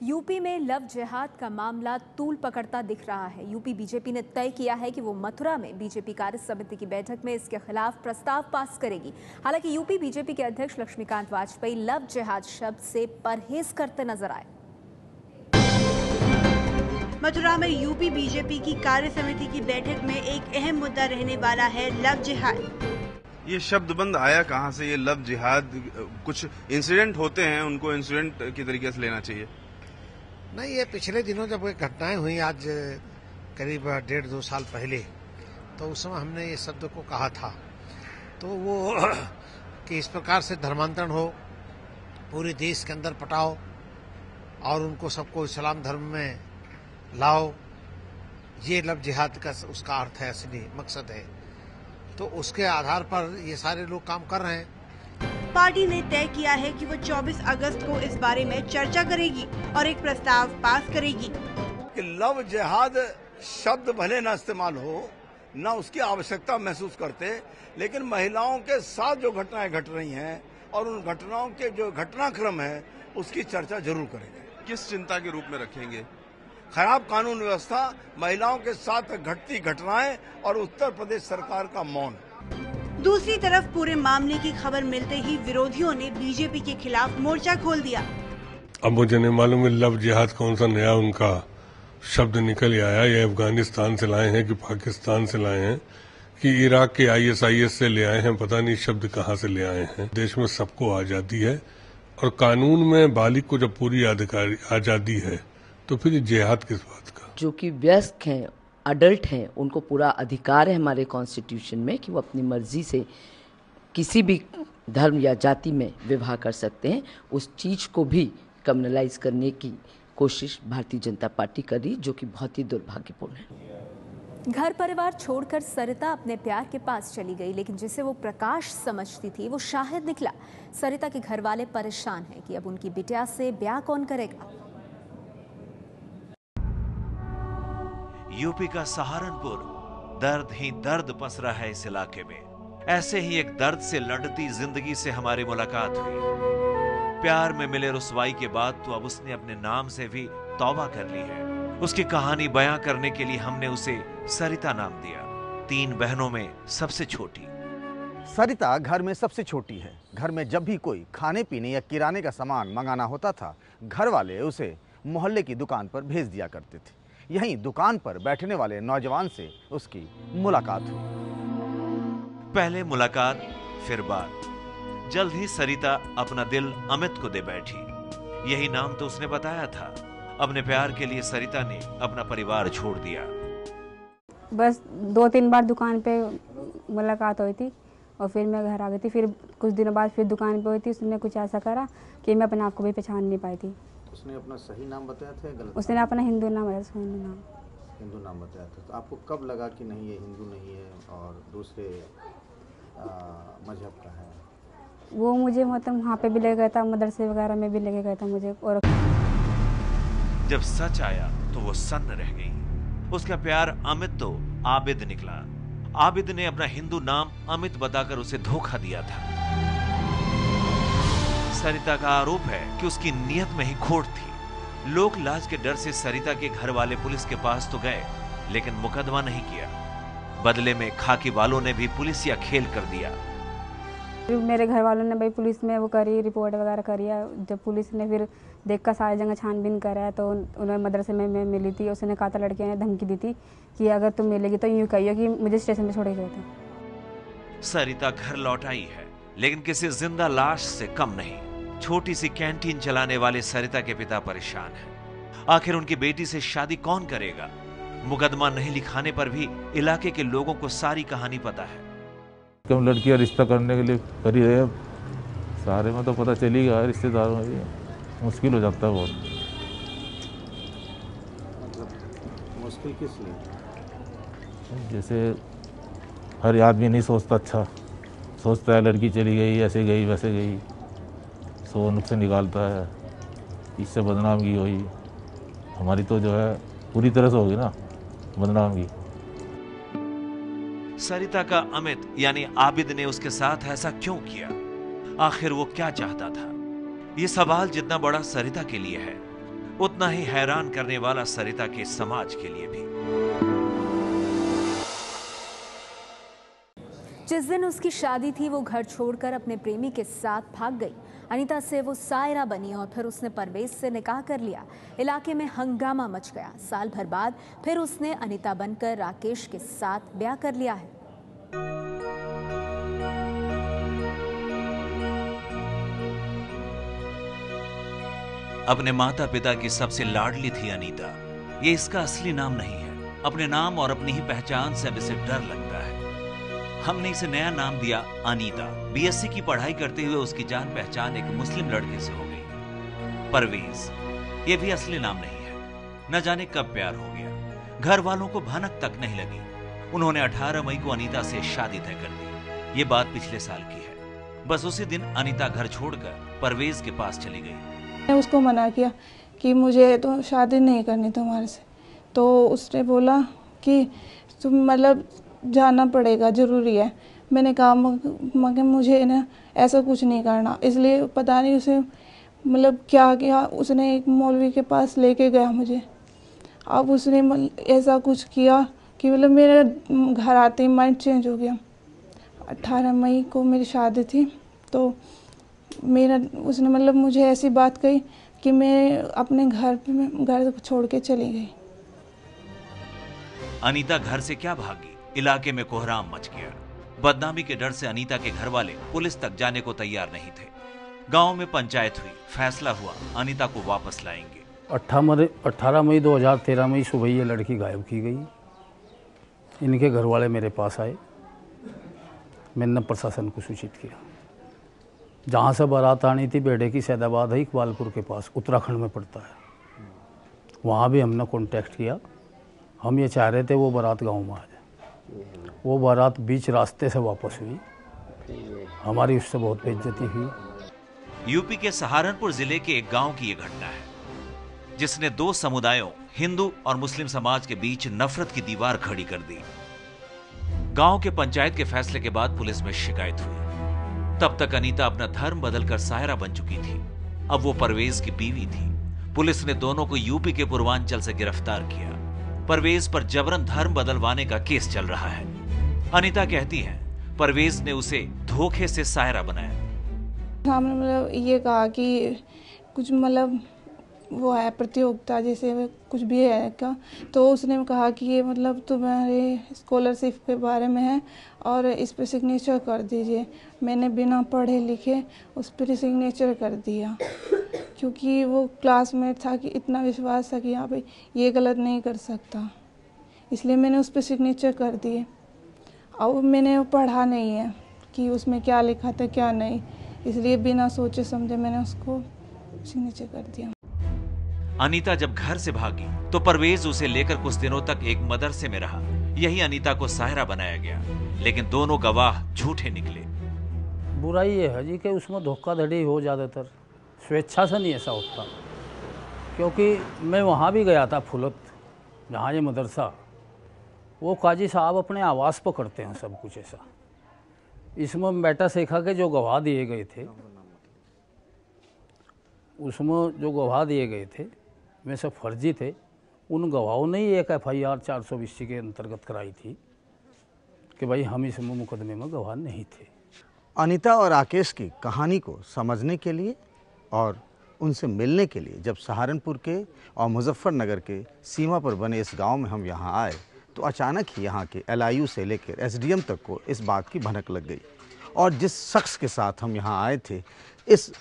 UP में love जिहाद का मामला तूल पकड़ता दिख रहा है। यूपी बीजेपी ने तय किया है कि वो मथुरा में बीजेपी कार्य समिति की बैठक में इसके खिलाफ प्रस्ताव पास करेगी। हालांकि यूपी बीजेपी के अध्यक्ष लक्ष्मीकांत वाजपेयी लव जिहाद शब्द से परहेज करते नजर आए। मथुरा में यूपी बीजेपी की कार्य समिति की बैठक में एक अहम मुद्दा रहने वाला है लव जिहाद। ये शब्द बंद आया कहाँ से? ये लव जिहाद, कुछ इंसिडेंट होते हैं, उनको इंसिडेंट की तरीके से लेना चाहिए। नहीं, ये पिछले दिनों जब ये घटनाएं हुई आज करीब 1.5-2 साल पहले, तो उस समय हमने ये शब्द को कहा था। तो वो कि इस प्रकार से धर्मांतरण हो, पूरे देश के अंदर पटाओ और उनको सबको इस्लाम धर्म में लाओ, ये लव जिहाद का उसका अर्थ है, असली मकसद है। तो उसके आधार पर ये सारे लोग काम कर रहे हैं। पार्टी ने तय किया है कि वो 24 अगस्त को इस बारे में चर्चा करेगी और एक प्रस्ताव पास करेगी कि लव जिहाद शब्द भले न इस्तेमाल हो, न उसकी आवश्यकता महसूस करते, लेकिन महिलाओं के साथ जो घटनाएं घट रही हैं और उन घटनाओं के जो घटनाक्रम है उसकी चर्चा जरूर करेंगे। किस चिंता के रूप में रखेंगे? खराब कानून व्यवस्था, महिलाओं के साथ घटती घटनाएं और उत्तर प्रदेश सरकार का मौन। दूसरी तरफ पूरे मामले की खबर मिलते ही विरोधियों ने बीजेपी के खिलाफ मोर्चा खोल दिया। अब मुझे नहीं मालूम लव जिहाद कौन सा नया उनका शब्द निकल आया, ये अफगानिस्तान से लाए हैं कि पाकिस्तान से लाए हैं कि इराक के ISIS से ले आए हैं, पता नहीं शब्द कहाँ से ले आए हैं। देश में सबको आजादी है और कानून में बालिग को जब पूरी आजादी है तो फिर जिहाद किस बात का? जो कि वयस्क हैं, अडल्ट हैं, उनको पूरा अधिकार है हमारे कॉन्स्टिट्यूशन में कि वो अपनी मर्जी से किसी भी धर्म या जाति में विवाह कर सकते हैं। उस चीज को भी कम्युनलाइज करने की कोशिश भारतीय जनता पार्टी कर रही, जो कि बहुत ही दुर्भाग्यपूर्ण है। घर परिवार छोड़कर सरिता अपने प्यार के पास चली गई, लेकिन जिसे वो प्रकाश समझती थी वो शाहिद निकला। सरिता के घर वाले परेशान हैं कि अब उनकी बिटिया से ब्याह कौन करेगा। यूपी का सहारनपुर, दर्द ही दर्द पसरा है इस इलाके में। ऐसे ही एक दर्द से लड़ती जिंदगी से हमारी मुलाकात हुई। प्यार में मिले रुसवाई के बाद तो अब उसने अपने नाम से भी तौबा कर ली है। उसकी कहानी बयां करने के लिए हमने उसे सरिता नाम दिया। 3 बहनों में सबसे छोटी सरिता घर में सबसे छोटी है। घर में जब भी कोई खाने पीने या किराने का सामान मंगाना होता था, घर वाले उसे मोहल्ले की दुकान पर भेज दिया करते थे। यहीं दुकान पर बैठने वाले नौजवान से उसकी मुलाकात हुई। पहले मुलाकात, फिर बात। जल्द ही सरिता अपना दिल अमित को दे बैठी। यही नाम तो उसने बताया था। अपने प्यार के लिए सरिता ने अपना परिवार छोड़ दिया। बस 2-3 बार दुकान पे मुलाकात हुई थी और फिर मैं घर आ गई थी। फिर कुछ दिनों बाद फिर दुकान पे हुई थी। उसने कुछ ऐसा करा कि मैं अपने आप को भी पहचान नहीं पाई थी। उसने अपना सही नाम बताया था या गलत? उसने अपना हिंदू नाम बताया था। तो आपको कब लगा कि नहीं ये हिंदू नहीं है और दूसरे मजहब का है? वो मुझे मतलब वहाँ पे भी ले गया था, मदरसे वगैरह में भी लेके गया था मुझे। और जब सच आया तो वो सन्न रह गई। उसका प्यार अमित तो आबिद निकला। आबिद ने अपना हिंदू नाम अमित बताकर उसे धोखा दिया था। सरिता का आरोप है कि उसकी नियत में ही खोट थी। लोक लाज के डर से सरिता के घर वाले पुलिस के पास तो गए, लेकिन मुकदमा नहीं किया। बदले में खाकी वालों ने भी पुलिसिया खेल कर दिया। मेरे घर वालों ने भाई पुलिस में वो करी, रिपोर्ट वगैरह करी है। जब पुलिस ने फिर देखकर सारी जगह छानबीन करा है तो उन्होंने मदरसे में मैं मिली थी। उसने कहा था, लड़कियों ने धमकी दी थी कि अगर तुम मिलेगी तो यूं कहियो कि मुझे स्टेशन में छोड़ गया था। सरिता घर लौट आई है, लेकिन किसी जिंदा लाश से कम नहीं। छोटी सी कैंटीन चलाने वाले सरिता के पिता परेशान हैं। आखिर उनकी बेटी से शादी कौन करेगा? मुकदमा नहीं लिखाने पर भी इलाके के लोगों को सारी कहानी पता है। कम लड़कियां रिश्ता करने के लिए करी है, सारे में तो पता चली गया, रिश्तेदारों में भी मुश्किल हो जाता है बहुत। मुश्किल किस लिए? जैसे हर आदमी नहीं सोचता, अच्छा सोचता है लड़की चली गई, ऐसे गई वैसे गई, सो नुक्से निकालता है, इससे बदनामी हुई। हमारी तो जो है पूरी तरह से होगी ना बदनामी। सरिता का अमित यानी आबिद ने उसके साथ ऐसा क्यों किया? आखिर वो क्या चाहता था? ये सवाल जितना बड़ा सरिता के लिए है, उतना ही हैरान करने वाला सरिता के समाज के लिए भी। जिस दिन उसकी शादी थी वो घर छोड़कर अपने प्रेमी के साथ भाग गई। अनीता से वो सायरा बनी और फिर उसने परवेज से निकाह कर लिया। इलाके में हंगामा मच गया। साल भर बाद फिर उसने अनीता बनकर राकेश के साथ ब्याह कर लिया है। अपने माता पिता की सबसे लाडली थी अनीता। ये इसका असली नाम नहीं है। अपने नाम और अपनी ही पहचान से अब इसे डर लगता है। हमने इसे नया नाम दिया अनीता। बीएससी की पढ़ाई करते हुए उसकी जान पहचान एक मुस्लिम लड़के से हो गई, परवेज। ये भी असली नाम नहीं है। न जाने कब प्यार हो गया। घर वालों को भनक तक नहीं लगी। उन्होंने 18 मई को अनीता से शादी तय कर दी। ये बात पिछले साल की है। बस उसी दिन अनीता घर छोड़कर परवेज के पास चली गई। मैंने उसको मना किया कि मुझे तो शादी नहीं करनी तुम्हारे से। तो उसने बोला कि तुम मतलब जाना पड़ेगा, ज़रूरी है। मैंने कहा मगर मुझे ना ऐसा कुछ नहीं करना। इसलिए पता नहीं उसे मतलब क्या किया, उसने एक मौलवी के पास लेके गया मुझे। अब उसने ऐसा कुछ किया कि मतलब मेरे घर आते ही माइंड चेंज हो गया। 18 मई को मेरी शादी थी तो उसने मतलब मुझे ऐसी बात कही कि मैं अपने घर छोड़ के चली गई। अनीता घर से क्या भागी? इलाके में कोहराम मच गया। बदनामी के डर से अनीता के घर वाले पुलिस तक जाने को तैयार नहीं थे। गांव में पंचायत हुई, फैसला हुआ अनीता को वापस लाएंगे। 18 मई 2013 में सुबह ये लड़की गायब की गई। इनके घर वाले मेरे पास आए। मैंने प्रशासन को सूचित किया। जहाँ से बारात आनी थी बेटे की, सैदाबाद है, इकबालपुर के पास, उत्तराखंड में पड़ता है। वहाँ भी हमने कांटेक्ट किया। हम ये चाह रहे थे वो बारात गांव में आ जाए। वो बारात बीच रास्ते से वापस हुई। हमारी उससे बहुत बेइज्जती हुई। यूपी के सहारनपुर जिले के एक गांव की ये घटना है जिसने दो समुदायों, हिंदू और मुस्लिम समाज के बीच नफरत की दीवार खड़ी कर दी। गांव के पंचायत के फैसले के बाद पुलिस में शिकायत हुई। तब तक अनीता अपना धर्म बदलकर सायरा बन चुकी थी। अब वो परवेज की बीवी थी। पुलिस ने दोनों को यूपी के पूर्वांचल से गिरफ्तार किया। परवेज पर जबरन धर्म बदलवाने का केस चल रहा है। अनीता कहती है परवेज ने उसे धोखे से सायरा बनाया। हमने मतलब ये कहा कि कुछ मतलब वो है प्रतियोगिता जैसे कुछ भी है का, तो उसने कहा कि ये मतलब तुम्हारे स्कॉलरशिप के बारे में है और इस पर सिग्नेचर कर दीजिए। मैंने बिना पढ़े लिखे उस पर सिग्नेचर कर दिया क्योंकि वो क्लासमेट था कि इतना विश्वास था कि यहाँ पे ये गलत नहीं कर सकता, इसलिए मैंने उस पर सिग्नेचर कर दिए। और मैंने वो पढ़ा नहीं है कि उसमें क्या लिखा था क्या नहीं, इसलिए बिना सोचे समझे मैंने उसको सिग्नेचर कर दिया। अनीता जब घर से भागी तो परवेज उसे लेकर कुछ दिनों तक एक मदरसे में रहा। यही अनीता को सायरा बनाया गया, लेकिन दोनों गवाह झूठे निकले। बुराई ये है जी कि उसमें धोखाधड़ी हो, ज़्यादातर स्वेच्छा से नहीं ऐसा होता। क्योंकि मैं वहाँ भी गया था फुलत, जहाँ ये मदरसा, वो काजी साहब अपने आवास पर करते हैं सब कुछ ऐसा। इसमें बेटा सीखा के जो गवाह दिए गए थे, उसमें जो गवाह दिए गए थे में से फर्जी थे। उन गवाहों ने ही एक FIR 420 के अंतर्गत कराई थी कि भाई हम इस मुकदमे में गवाह नहीं थे। अनीता और राकेश की कहानी को समझने के लिए और उनसे मिलने के लिए जब सहारनपुर के और मुजफ्फरनगर के सीमा पर बने इस गांव में हम यहां आए तो अचानक ही यहां के LIU से लेकर SDM तक को इस बात की भनक लग गई। और जिस शख्स के साथ हम यहां आए थे इस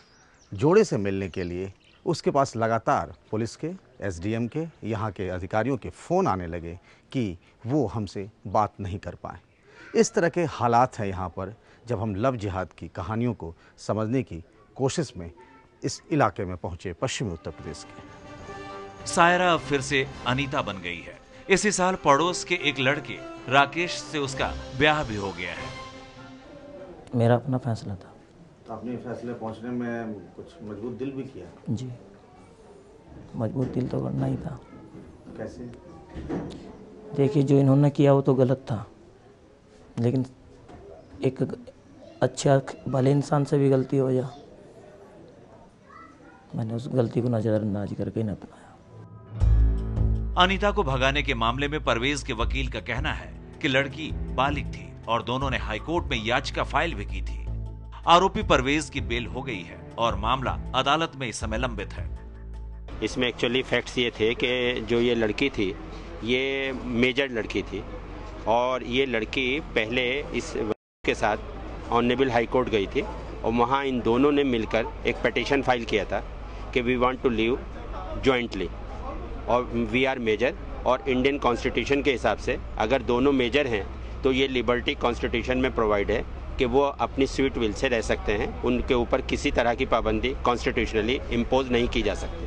जोड़े से मिलने के लिए, उसके पास लगातार पुलिस के, SDM के, यहाँ के अधिकारियों के फ़ोन आने लगे कि वो हमसे बात नहीं कर पाए। इस तरह के हालात हैं यहाँ पर जब हम लव जिहाद की कहानियों को समझने की कोशिश में इस इलाके में पहुँचे पश्चिमी उत्तर प्रदेश के। सायरा अब फिर से अनीता बन गई है। इसी साल पड़ोस के एक लड़के राकेश से उसका ब्याह भी हो गया है। मेरा अपना फैसला था। अपने फैसले पहुंचने में कुछ मजबूत दिल भी किया? जी, मजबूत दिल तो करना ही था। कैसे? देखिए, जो इन्होंने किया वो तो गलत था, लेकिन एक अच्छा भले इंसान से भी गलती हो जा, मैंने उस गलती को नज़रअंदाज करके नहीं अपनाया। अनीता को भगाने के मामले में परवेज के वकील का कहना है कि लड़की बालिग थी और दोनों ने हाईकोर्ट में याचिका फाइल भी की थी। आरोपी परवेज की बेल हो गई है और मामला अदालत में इस समय लंबित है। इसमें एक्चुअली फैक्ट्स ये थे कि जो ये लड़की थी ये मेजर लड़की थी और ये लड़की पहले इस के साथ ऑनरेबल हाई कोर्ट गई थी और वहाँ इन दोनों ने मिलकर एक पिटीशन फाइल किया था कि we want to live jointly और वी आर मेजर, और इंडियन कॉन्स्टिट्यूशन के हिसाब से अगर दोनों मेजर हैं तो ये लिबर्टी कॉन्स्टिट्यूशन में प्रोवाइड है कि वो अपनी स्वीट विल से रह सकते हैं, उनके ऊपर किसी तरह की पाबंदी कॉन्स्टिट्यूशनली इम्पोज नहीं की जा सकती।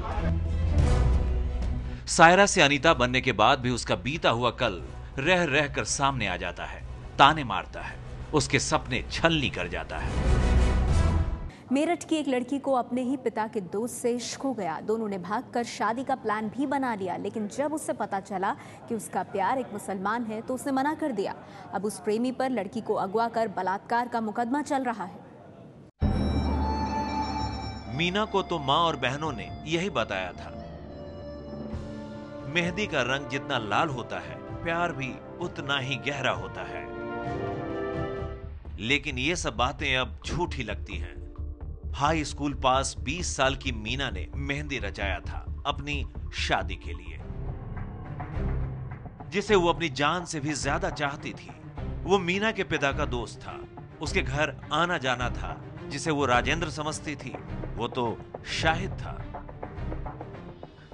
सायरा से अनीता बनने के बाद भी उसका बीता हुआ कल रह रह कर सामने आ जाता है, ताने मारता है, उसके सपने छलनी कर जाता है। मेरठ की एक लड़की को अपने ही पिता के दोस्त से इश्क हो गया। दोनों ने भागकर शादी का प्लान भी बना लिया, लेकिन जब उसे पता चला कि उसका प्यार एक मुसलमान है तो उसने मना कर दिया। अब उस प्रेमी पर लड़की को अगवा कर बलात्कार का मुकदमा चल रहा है। मीना को तो मां और बहनों ने यही बताया था, मेहंदी का रंग जितना लाल होता है प्यार भी उतना ही गहरा होता है। लेकिन ये सब बातें अब झूठी लगती हैं। हाई स्कूल पास 20 साल की मीना ने मेहंदी रचाया था अपनी शादी के लिए, जिसे वो अपनी जान से भी ज्यादा चाहती थी। वो मीना के पिता का दोस्त था, उसके घर आना जाना था। जिसे वो राजेंद्र समझती थी वो तो शाहिद था।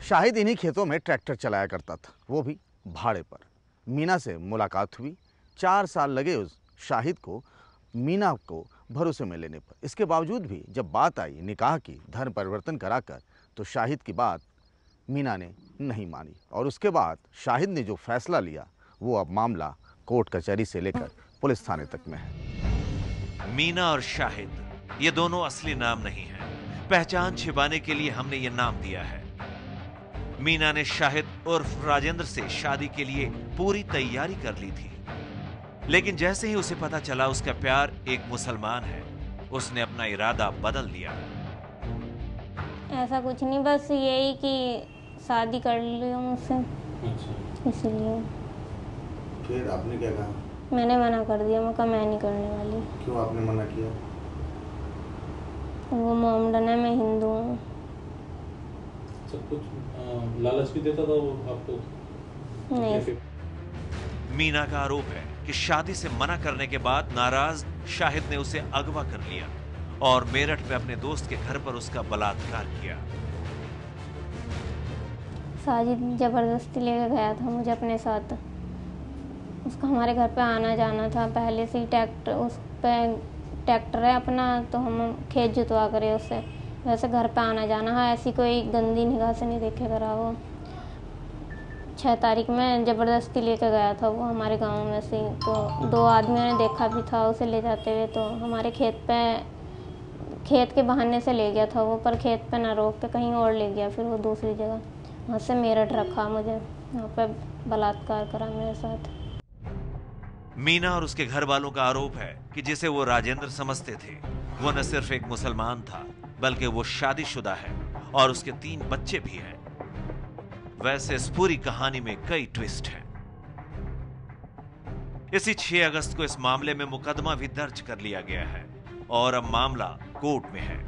शाहिद इन्हीं खेतों में ट्रैक्टर चलाया करता था, वो भी भाड़े पर। मीना से मुलाकात हुई। 4 साल लगे उस शाहिद को मीना को भरोसे में लेने पर। इसके बावजूद भी जब बात आई निकाह की, धर्म परिवर्तन कराकर, तो शाहिद की बात मीना ने नहीं मानी। और उसके बाद शाहिद ने जो फैसला लिया वो अब मामला कोर्ट कचहरी से लेकर पुलिस थाने तक में है। मीना और शाहिद ये दोनों असली नाम नहीं है, पहचान छिपाने के लिए हमने ये नाम दिया है। मीना ने शाहिद उर्फ राजेंद्र से शादी के लिए पूरी तैयारी कर ली थी, लेकिन जैसे ही उसे पता चला उसका प्यार एक मुसलमान है, उसने अपना इरादा बदल दिया। ऐसा कुछ नहीं, बस यही कि शादी कर ली मुझसे, इसलिए। फिर आपने क्या कहा? मैंने मना कर दिया, मैं नहीं करने वाली। क्यों आपने मना किया? वो मोमडन है, मैं हिंदू हूँ। सब कुछ लालच भी देता था वो आपको? नहीं। मीना का आरोप है कि शादी से मना करने के बाद नाराज शाहिद ने उसे अगवा कर लिया और मेरठ में अपने दोस्त के घर पर उसका बलात्कार किया। साजिद जबरदस्ती लेकर गया था मुझे अपने साथ। उसका हमारे घर पे आना जाना था, पहले से ही ट्रैक्टर है अपना, तो हम खेत जुतवा करे उससे, वैसे घर पे आना जाना। हाँ, ऐसी कोई गंदी निगाह से नहीं देखे करा। वो 6 तारीख में जबरदस्ती लेकर गया था वो हमारे गांव में से। तो 2 आदमियों ने देखा भी था उसे ले जाते हुए, तो हमारे खेत के बहाने से ले गया था वो, पर खेत पे ना रोक के कहीं और ले गया। फिर वो दूसरी जगह, वहाँ से मेरठ रखा मुझे, वहाँ पे बलात्कार करा मेरे साथ। मीना और उसके घर वालों का आरोप है कि जिसे वो राजेंद्र समझते थे वो न सिर्फ एक मुसलमान था बल्कि वो शादीशुदा है और उसके 3 बच्चे भी हैं। वैसे इस पूरी कहानी में कई ट्विस्ट हैं। इसी 6 अगस्त को इस मामले में मुकदमा भी दर्ज कर लिया गया है और अब मामला कोर्ट में है।